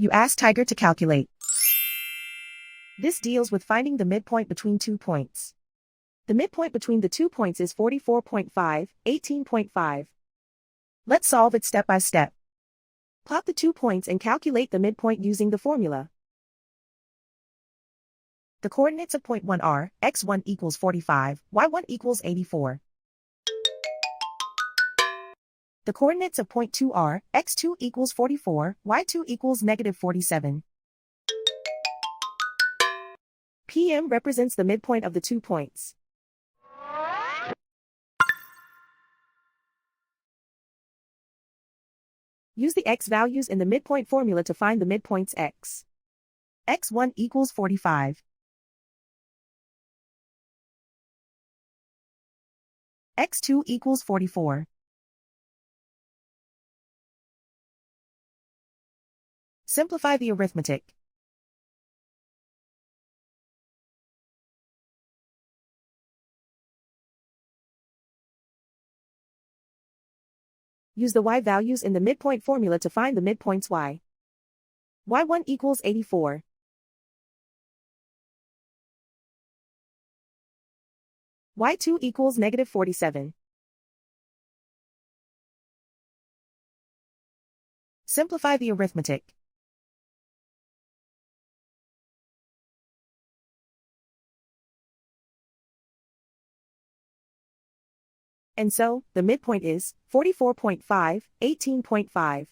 You ask Tiger to calculate. This deals with finding the midpoint between 2 points. The midpoint between the 2 points is 44.5, 18.5. Let's solve it step by step. Plot the 2 points and calculate the midpoint using the formula. The coordinates of point 1 are, x1 equals 45, y1 equals 84. The coordinates of point 2 are, x2 equals 44, y2 equals negative 47. PM represents the midpoint of the 2 points. Use the x values in the midpoint formula to find the midpoints x. x1 equals 45. x2 equals 44. Simplify the arithmetic. Use the y values in the midpoint formula to find the midpoints y. y1 equals 84. y2 equals negative 47. Simplify the arithmetic. And so, the midpoint is 44.5, 18.5.